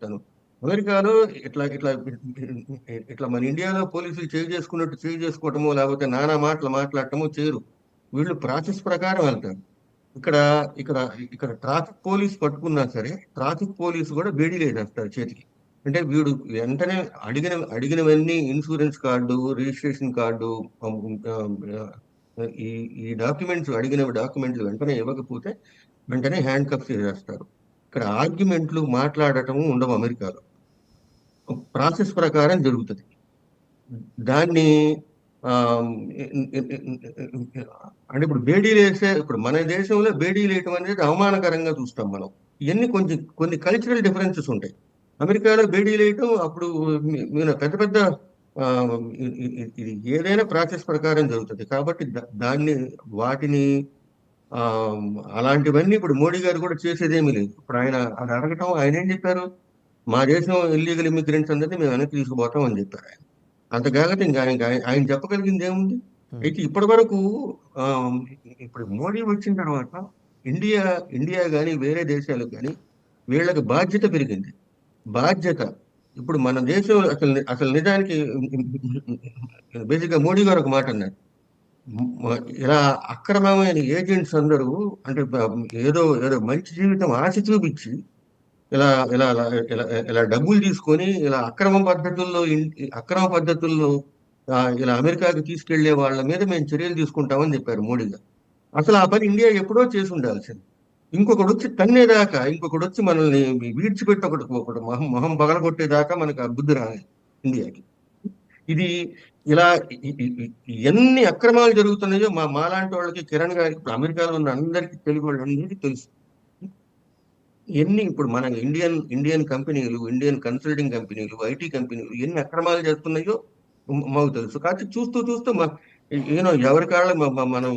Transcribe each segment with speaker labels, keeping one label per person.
Speaker 1: చెప్తాను. అమెరికాలో ఇట్లా ఇట్లా ఇట్లా మన ఇండియాలో పోలీసులు చేసుకున్నట్టు చేసుకోవటమో లేకపోతే నానా మాటలు మాట్లాడటమో చేయరు. వీళ్ళు ప్రాసెస్ ప్రకారం వెళ్తారు. ఇక్కడ ఇక్కడ ఇక్కడ ట్రాఫిక్ పోలీస్ పట్టుకున్నా సరే ట్రాఫిక్ పోలీసు కూడా బేడీలు వేసేస్తారు చేతికి. అంటే వీడు వెంటనే అడిగినవన్నీ ఇన్సూరెన్స్ కార్డు, రిజిస్ట్రేషన్ కార్డు, ఈ ఈ డాక్యుమెంట్స్ అడిగిన డాక్యుమెంట్లు వెంటనే ఇవ్వకపోతే వెంటనే హ్యాండ్ కప్స్ చేసేస్తారు. ఇక్కడ ఆర్గ్యుమెంట్లు మాట్లాడటము ఉండవు అమెరికాలో. ప్రాసెస్ ప్రకారం జరుగుతుంది. దాన్ని ఆ, అంటే ఇప్పుడు బేడీలు వేసే ఇప్పుడు మన దేశంలో బేడీలు వేయటం అనేది అవమానకరంగా చూస్తాం మనం. ఇవన్నీ కొన్ని కల్చరల్ డిఫరెన్సెస్ ఉంటాయి. అమెరికాలో బేడీలు వేయటం అప్పుడు పెద్ద పెద్ద ఆ, ఇది ఏదైనా ప్రాసెస్ ప్రకారం జరుగుతుంది కాబట్టి దాన్ని వాటిని ఆ అలాంటివన్నీ ఇప్పుడు మోడీ గారు కూడా చేసేదేమీ లేదు. ఇప్పుడు ఆయన అది అడగటం ఆయన ఏం చెప్పారు, మా దేశం ఇల్లీగల్ ఇమిగ్రెంట్స్ అందరినీ మేము వెనక్కి తీసుకుపోతాం అని చెప్పారు ఆయన. అంత కాకపోతే ఇంకా ఆయన చెప్పగలిగింది ఏముంది. అయితే ఇప్పటి వరకు ఆ, ఇప్పుడు మోడీ వచ్చిన తర్వాత ఇండియా ఇండియా కానీ వేరే దేశాలకు కానీ వీళ్ళకి బాధ్యత పెరిగింది. బాధ్యత ఇప్పుడు మన దేశం అసలు అసలు నిజానికి బేసిక్ గా మోడీ గారు ఒక మాట అన్నారు. ఇలా అక్రమమైన ఏజెంట్స్ అందరూ అంటే ఏదో ఏదో మంచి జీవితం ఆశ చూపించి ఇలా ఇలా ఇలా ఇలా ఇలా డబ్బులు తీసుకొని ఇలా అక్రమ పద్ధతుల్లో ఇలా అమెరికాకి తీసుకెళ్లే వాళ్ళ మీద మేము చర్యలు తీసుకుంటామని చెప్పారు మోడీ గారు. అసలు ఆ పని ఇండియా ఎప్పుడో చేసి ఉండాల్సింది. ఇంకొకడు వచ్చి తన్నేదాకా, ఇంకొకడు వచ్చి మనల్ని వీడ్చిపెట్టి ఒకటి మొహం పగలగొట్టేదాకా మనకు ఆ బుద్ధి రాలేదు ఇండియాకి. ఇది ఇలా ఎన్ని అక్రమాలు జరుగుతున్నాయో మాలాంటి వాళ్ళకి, కిరణ్ గారికి, ఇప్పుడు అమెరికాలో ఉన్న అందరికీ, తెలుగు వాళ్ళందరికీ తెలుసు. ఇప్పుడు మన ఇండియన్ కంపెనీలు, ఇండియన్ కన్సల్టింగ్ కంపెనీలు, ఐటీ కంపెనీలు ఎన్ని అక్రమాలు చేస్తున్నాయో మాకు తెలుసు. కాబట్టి చూస్తూ చూస్తూ ఎవరి కాళ్ళ మనం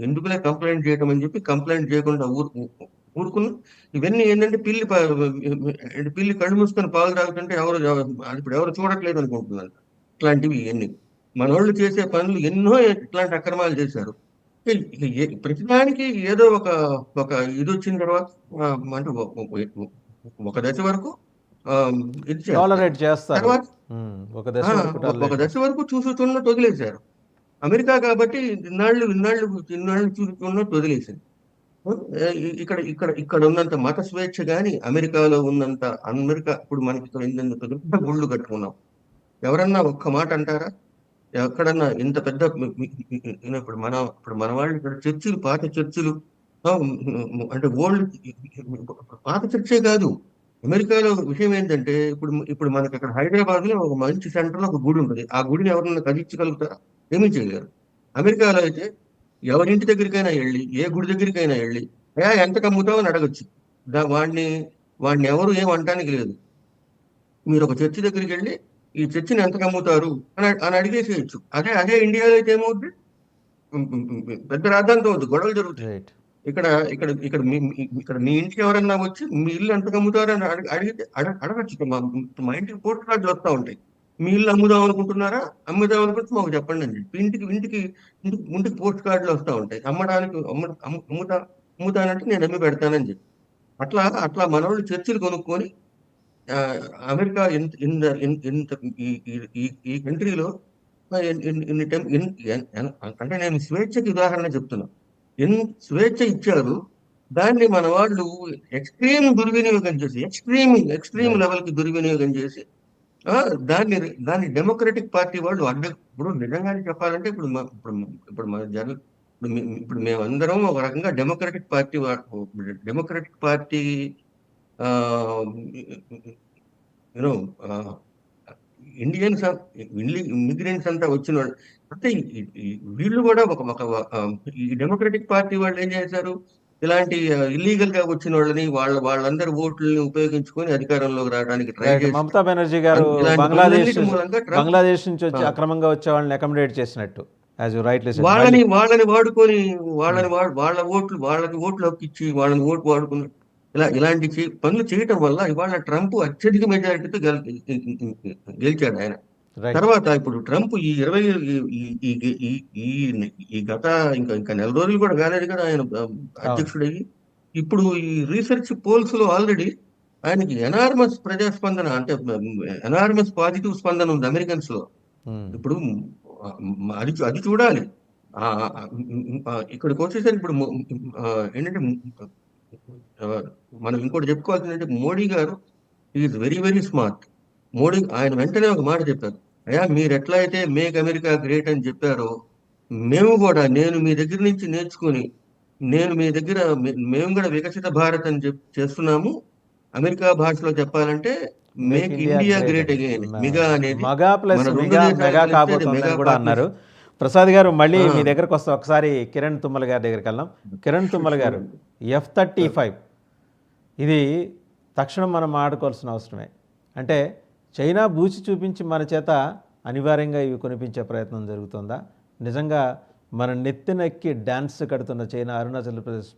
Speaker 1: ఎందుకులే కంప్లైంట్ చేయడం అని చెప్పి కంప్లైంట్ చేయకుండా ఊరుకున్నాం. ఇవన్నీ ఏంటంటే పిల్లి కళ్ళు మూసుకొని పాలు తాగుతుంటే ఇప్పుడు ఎవరు చూడట్లేదు అనుకుంటున్నారు. ఇట్లాంటివి ఎన్ని మన వాళ్ళు చేసే పనులు ఎన్నో ఇట్లాంటి అక్రమాలు చేశారు. ప్రతిదానికి ఏదో ఒక ఒక ఇది వచ్చిన తర్వాత అంటే ఒక దశ వరకు ఇది చేస్తారు. తర్వాత ఒక దశ వరకు చూసుతున్నట్టు వదిలేశారు. అమెరికా కాబట్టి ఇన్నాళ్ళు చూసుతున్నట్టు వదిలేశారు. ఇక్కడ ఇక్కడ ఇక్కడ ఉన్నంత మత స్వేచ్ఛ గాని అమెరికాలో ఉన్నంత ఇప్పుడు మనకి ఇక్కడ పెద్ద గుళ్ళు కట్టుకున్నాం. ఎవరన్నా ఒక్క మాట అంటారా? ఎక్కడన్నా ఇంత పెద్ద ఇప్పుడు మన వాళ్ళు ఇక్కడ చర్చిలు, పాత చర్చిలు, అంటే పాత చర్చే కాదు. అమెరికాలో విషయం ఏంటంటే ఇప్పుడు మనకి అక్కడ హైదరాబాద్ లో ఒక మంచి సెంటర్ లో ఒక గుడి ఉంటుంది. ఆ గుడిని ఎవరన్నా కదిలించగలుగుతారా? ఏమీ చేయలేరు. అమెరికాలో అయితే ఎవరింటి దగ్గరికైనా వెళ్ళి, ఏ గుడి దగ్గరికైనా వెళ్ళి ఎంత కమ్ముతావు అని అడగచ్చు. వాడిని ఎవరు ఏమంటానికి లేదు. మీరు ఒక చర్చి దగ్గరికి వెళ్ళి ఈ చర్చిని ఎంత కమ్ముతారు అని అడిగేసేయచ్చు. అదే ఇండియాలో అయితే ఏమవుతుంది, పెద్ద రాద్ధాంతం అవుతుంది, గొడవలు జరుగుతాయి. ఇక్కడ ఇక్కడ ఇక్కడ ఇక్కడ మీ ఇంటికి ఎవరన్నా వచ్చి మీ ఇల్లు ఎంత కమ్ముతారు అని అడిగితే అడగచ్చు. మా ఇంటికి పోస్ట్ కార్డులు వస్తూ ఉంటాయి. మీ ఇల్లు అమ్ముదాం అనుకుంటున్నారా? అమ్ముదాం అనుకుంటే మాకు చెప్పండి అని చెప్పి ఇంటికి పోస్ట్ కార్డులు వస్తూ ఉంటాయి. అమ్మడానికి అమ్ముతానంటే నేను అమ్మి పెడతానని చెప్పి అట్లా మనోళ్ళు చర్చిలు కొనుక్కొని అమెరికా ఇంత ఈ కంట్రీలో అంటే నేను స్వేచ్ఛకి ఉదాహరణ చెప్తున్నా. స్వేచ్ఛ ఇచ్చారు, దాన్ని మన వాళ్ళు ఎక్స్ట్రీమ్ దుర్వినియోగం చేసి ఎక్స్ట్రీమ్ లెవెల్ కి దుర్వినియోగం చేసి దాన్ని డెమోక్రటిక్ పార్టీ వాళ్ళు ఇప్పుడు నిజంగానే చెప్పాలంటే ఇప్పుడు మన ఇప్పుడు మేమందరం ఒక రకంగా democratic party you know Indians immigrants అంతా వచ్చిన వాళ్ళు అంటే వీళ్ళు కూడా ఈ డెమోక్రటిక్ పార్టీ వాళ్ళు ఏం చేశారు, ఇలాంటి ఇల్లీగల్ గా వచ్చిన వాళ్ళని వాళ్ళందరి ఓట్లని ఉపయోగించుకొని అధికారంలోకి రావడానికి ట్రై చేసి,
Speaker 2: మమతా బెనర్జీ గారు బంగ్లాదేశ్ నుంచి వచ్చి అక్రమంగా వచ్చే వాళ్ళని అకామిడేట్ చేసినట్టు
Speaker 1: వాళ్ళని వాడుకొని వాళ్ళకి ఓట్లు హక్కిచ్చి వాళ్ళని ఓటు వాడుకుని ఇలాంటి పనులు చేయటం వల్ల ఇవాళ ట్రంప్ అత్యధిక మెజారిటీతో గెలిచాడు ఆయన. తర్వాత ఇప్పుడు ట్రంప్ ఈ గత ఇంకా నెల రోజులు కూడా కాలేదు కదా ఆయన అధ్యక్షుడయ్యి. ఇప్పుడు ఈ రీసెర్చ్ పోల్స్ లో ఆల్రెడీ ఆయనకి ఎనార్మస్ ప్రజాస్పందన, అంటే ఎనార్మస్ పాజిటివ్ స్పందన ఉంది అమెరికన్స్ లో.
Speaker 2: ఉమ్,
Speaker 1: ఇప్పుడు అది అది చూడాలి. ఇక్కడికి వచ్చేసరికి ఇప్పుడు ఏంటంటే ఆ, మనం ఇంకోటి చెప్పుకోవాల్సింది అంటే మోడీ గారు is very very smart. Modi ఆయన వెంటనే ఒక మాట చెప్పారు, అయ్యా మీరు ఎట్లా అయితే మేక్ అమెరికా గ్రేట్ అని చెప్పారో, మేము కూడా నేను మీ దగ్గర నుంచి నేర్చుకుని నేను మీ దగ్గర మేము కూడా వికసిత భారత్ అని చేస్తున్నాము. అమెరికా భాషలో చెప్పాలంటే
Speaker 2: make
Speaker 1: make
Speaker 2: India
Speaker 1: India
Speaker 2: great
Speaker 1: great
Speaker 2: అని.
Speaker 1: అగైన్. మెగా అనేది
Speaker 2: మగా ప్లస్
Speaker 1: మన రెండు
Speaker 2: మెగా
Speaker 1: దేశాలు
Speaker 2: మెగా
Speaker 1: కలిస్తే అది మెగా
Speaker 2: కాబోతోందని కూడా అన్నారు.
Speaker 1: పార్ట్నర్షిప్.
Speaker 2: ప్రసాద్ గారు మళ్ళీ మీ దగ్గరకు వస్తే ఒకసారి కిరణ్ తుమ్మల గారి దగ్గరికి వెళ్దాం. కిరణ్ తుమ్మల గారు, F-35 ఇది తక్షణం మనం ఆడుకోవాల్సిన అవసరమే. అంటే చైనా బూచి చూపించి మన చేత అనివార్యంగా ఇవి కొనిపించే ప్రయత్నం జరుగుతుందా? నిజంగా మన నెత్తినెక్కి డ్యాన్స్ కడుతున్న చైనా అరుణాచల్ ప్రదేశ్